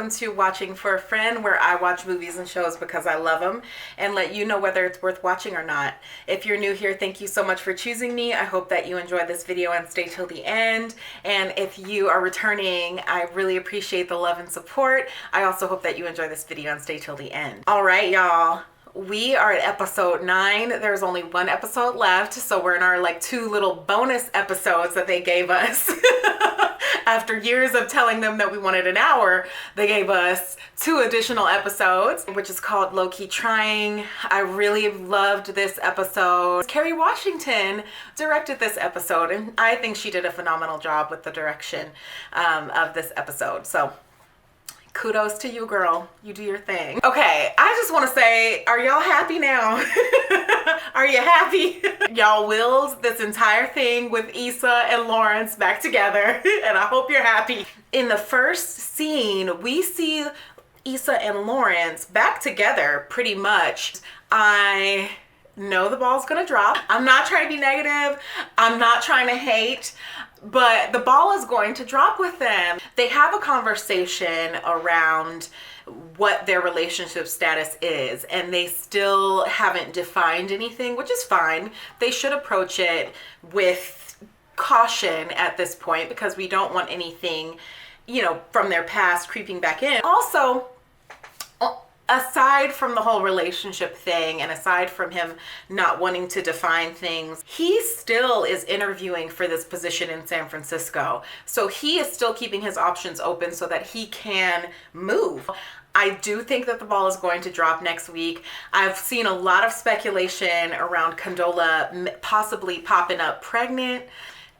welcome to Watching for a Friend, where I watch movies and shows because I love them and let you know whether it's worth watching or not. If you're new here, thank you so much for choosing me. I hope that you enjoy this video and stay till the end. And if you are returning, I really appreciate the love and support. I also hope that you enjoy this video and stay till the end. All right, y'all. We are at episode 9. There's only one episode left, so we're in our like 2 little bonus episodes that they gave us. After years of telling them that we wanted an hour, they gave us 2 additional episodes, which is called Lowkey Tryin. I really loved this episode. Kerry Washington directed this episode, and I think she did a phenomenal job with the direction of this episode. So kudos to you, girl. You do your thing. Okay, I just want to say, are y'all happy now? Are you happy? Y'all willed this entire thing with Issa and Lawrence back together, and I hope you're happy. In the first scene, we see Issa and Lawrence back together pretty much. I know the ball's gonna drop. I'm not trying to be negative. I'm not trying to hate. But the ball is going to drop with them. They have a conversation around what their relationship status is, and they still haven't defined anything, which is fine. They should approach it with caution at this point because we don't want anything, you know, from their past creeping back in. Also, aside from the whole relationship thing and aside from him not wanting to define things, he still is interviewing for this position in San Francisco. So he is still keeping his options open so that he can move. I do think that the ball is going to drop next week. I've seen a lot of speculation around Condola possibly popping up pregnant.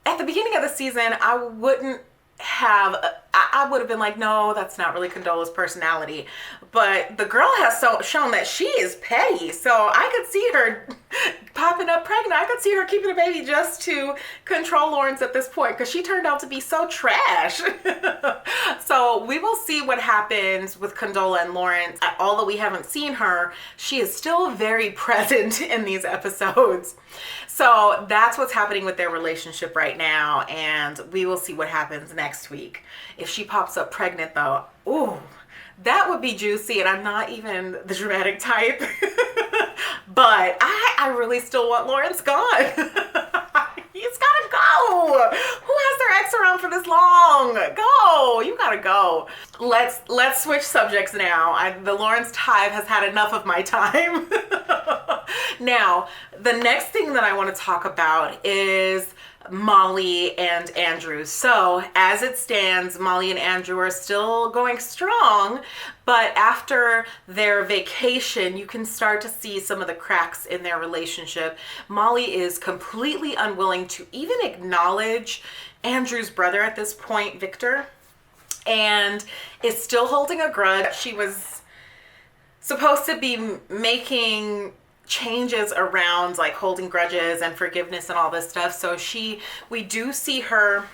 At the beginning of the season, I would have been like, no, that's not really Condola's personality. But the girl has shown that she is petty. So I could see her popping up pregnant. I could see her keeping a baby just to control Lawrence at this point because she turned out to be so trash. So we will see what happens with Condola and Lawrence. Although we haven't seen her, she is still very present in these episodes. So that's what's happening with their relationship right now. And we will see what happens next week. If she pops up pregnant though, ooh, that would be juicy, and I'm not even the dramatic type. But I really still want Lawrence gone. He's gotta go. Who has their ex around for this long? Go, you gotta go. Let's switch subjects now. The Lawrence hive has had enough of my time. Now, the next thing that I want to talk about is Molly and Andrew. So as it stands, Molly and Andrew are still going strong, but after their vacation, you can start to see some of the cracks in their relationship. Molly is completely unwilling to even acknowledge Andrew's brother at this point, Victor, and is still holding a grudge. She was supposed to be making changes around like holding grudges and forgiveness and all this stuff. So we do see her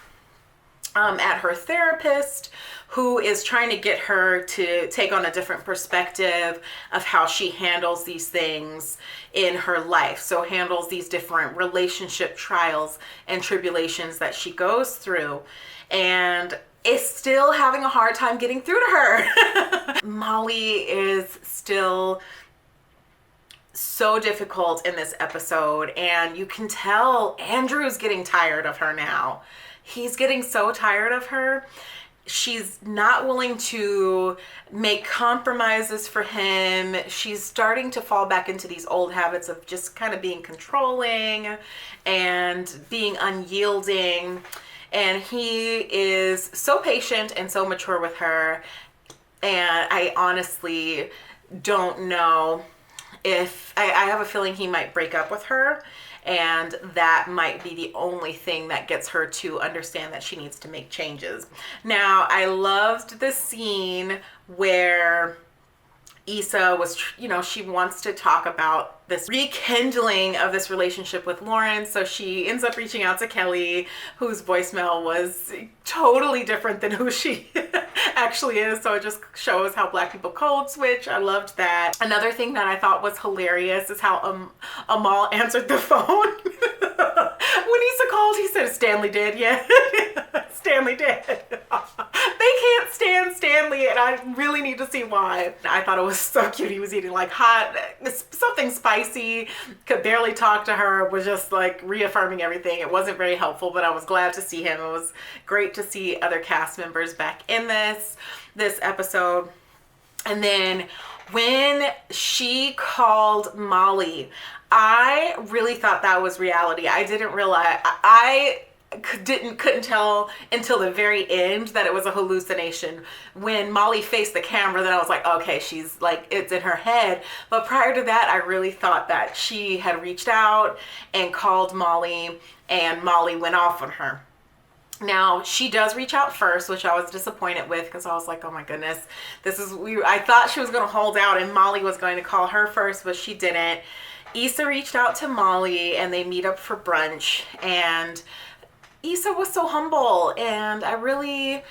at her therapist, who is trying to get her to take on a different perspective of how she handles these things in her life. So handles these different relationship trials and tribulations that she goes through, and is still having a hard time getting through to her. Molly is still so difficult in this episode, and you can tell Andrew's getting tired of her now. He's getting so tired of her. She's not willing to make compromises for him. She's starting to fall back into these old habits of just kind of being controlling and being unyielding. And he is so patient and so mature with her. And I honestly don't know if I have a feeling he might break up with her, and that might be the only thing that gets her to understand that she needs to make changes. Now, I loved the scene where Issa was, you know, she wants to talk about this rekindling of this relationship with Lawrence. So she ends up reaching out to Kelly, whose voicemail was totally different than who she actually is. So it just shows how Black people code switch. I loved that. Another thing that I thought was hilarious is how Amal answered the phone. When Issa called, he said Stanley did. Yeah. Stanley did. They can't stand Stanley, and I really need to see why. I thought it was so cute. He was eating like hot, something spicy, could barely talk to her, was just like reaffirming everything. It wasn't very helpful, but I was glad to see him. It was great to see other cast members back in this episode. And then when she called Molly, I really thought that was reality. I didn't realize, I couldn't tell until the very end that it was a hallucination. When Molly faced the camera, then I was like, okay, she's like, it's in her head. But prior to that, I really thought that she had reached out and called Molly, and Molly went off on her. Now, she does reach out first, which I was disappointed with, because I was like, oh my goodness, I thought she was going to hold out and Molly was going to call her first, but she didn't. Issa reached out to Molly and they meet up for brunch, and Issa was so humble, and I really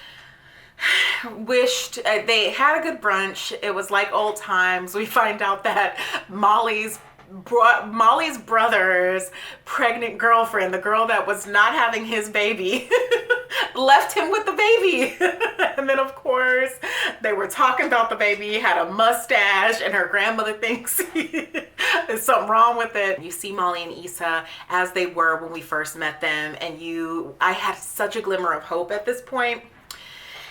wished they had a good brunch. It was like old times. We find out that Molly's brother's pregnant girlfriend, the girl that was not having his baby, left him with the baby. And then of course they were talking about the baby, had a mustache, and her grandmother thinks there's something wrong with it. You see Molly and Issa as they were when we first met them, and I had such a glimmer of hope at this point.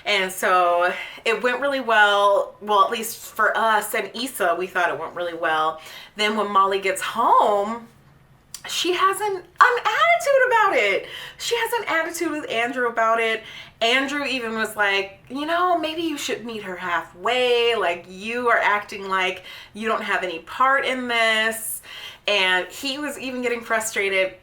And so it went really well. Well, at least for us and Issa, we thought it went really well. Then when Molly gets home, she has an attitude about it. She has an attitude with Andrew about it. Andrew even was like, maybe you should meet her halfway. Like, you are acting like you don't have any part in this. And he was even getting frustrated.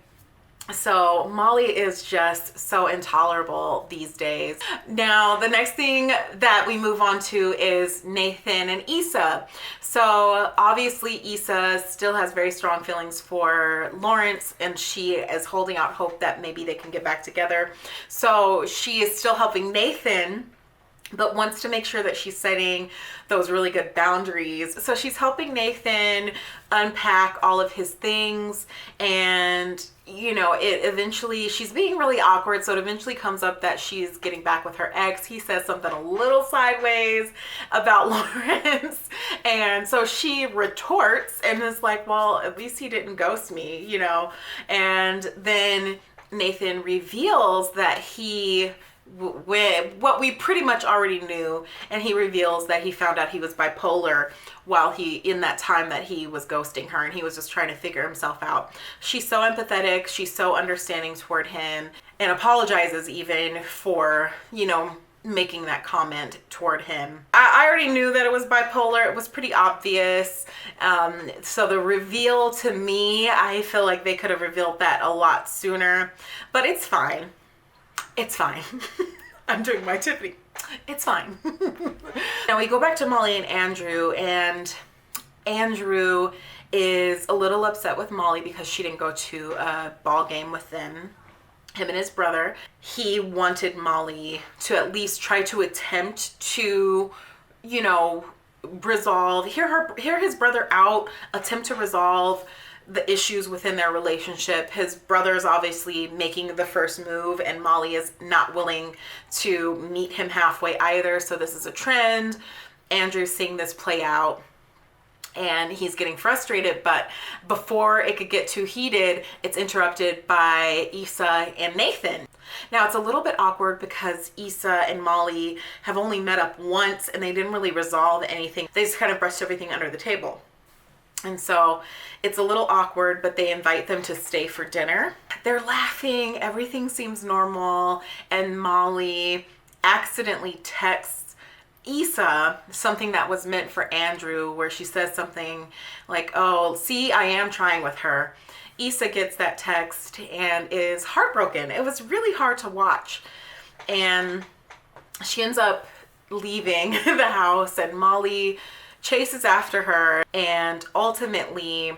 So Molly is just so intolerable these days. Now, the next thing that we move on to is Nathan and Issa. So obviously Issa still has very strong feelings for Lawrence, and she is holding out hope that maybe they can get back together. So she is still helping Nathan, but wants to make sure that she's setting those really good boundaries. So she's helping Nathan unpack all of his things, and she's being really awkward. So it eventually comes up that she's getting back with her ex. He says something a little sideways about Lawrence. And so she retorts and is like, well, at least he didn't ghost me, And then Nathan reveals that what we pretty much already knew, and he reveals that he found out he was bipolar while in that time that he was ghosting her, and he was just trying to figure himself out. She's so empathetic, she's so understanding toward him, and apologizes even for making that comment toward him. I already knew that it was bipolar. It was pretty obvious. So the reveal, to me, I feel like they could have revealed that a lot sooner, but it's fine. It's fine. I'm doing my Tiffany. It's fine. Now we go back to Molly and Andrew is a little upset with Molly because she didn't go to a ball game with him and his brother. He wanted Molly to at least try to attempt to, hear his brother out, attempt to resolve the issues within their relationship. His brother's obviously making the first move, and Molly is not willing to meet him halfway either. So this is a trend. Andrew's seeing this play out, and he's getting frustrated, but before it could get too heated, it's interrupted by Issa and Nathan. Now it's a little bit awkward because Issa and Molly have only met up once, and they didn't really resolve anything. They just kind of brushed everything under the table. And so it's a little awkward, but they invite them to stay for dinner. They're laughing, everything seems normal, and Molly accidentally texts Issa something that was meant for Andrew, where she says something like, oh, see, I am trying with her. Issa gets that text and is heartbroken. It was really hard to watch. And she ends up leaving the house, and Molly chases after her, and ultimately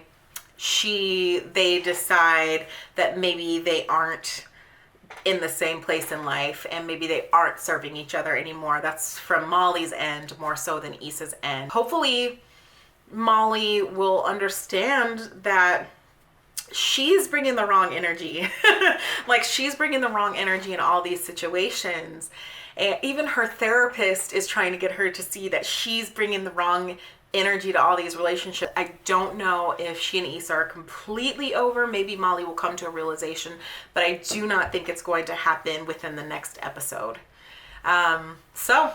they decide that maybe they aren't in the same place in life, and maybe they aren't serving each other anymore. That's from Molly's end more so than Issa's end. Hopefully Molly will understand that she's bringing the wrong energy. Like, she's bringing the wrong energy in all these situations. And even her therapist is trying to get her to see that she's bringing the wrong energy to all these relationships. I don't know if she and Issa are completely over. Maybe Molly will come to a realization, but I do not think it's going to happen within the next episode. So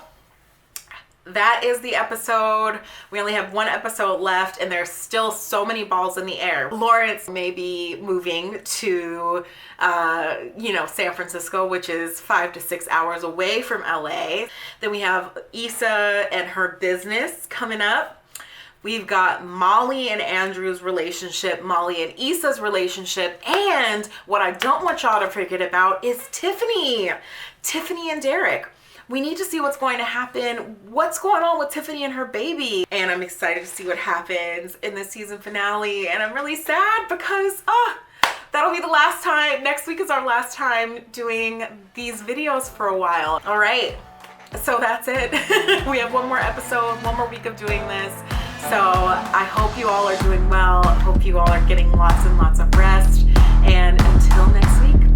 that is the episode. We only have one episode left, and there's still so many balls in the air. Lawrence may be moving to, San Francisco, which is 5 to 6 hours away from LA. Then we have Issa and her business coming up. We've got Molly and Andrew's relationship, Molly and Issa's relationship, and what I don't want y'all to forget about is Tiffany and Derek. We need to see what's going to happen. What's going on with Tiffany and her baby? And I'm excited to see what happens in the season finale. And I'm really sad because, that'll be the last time. Next week is our last time doing these videos for a while. All right, so that's it. We have one more episode, one more week of doing this. So I hope you all are doing well. I hope you all are getting lots and lots of rest. And until next week.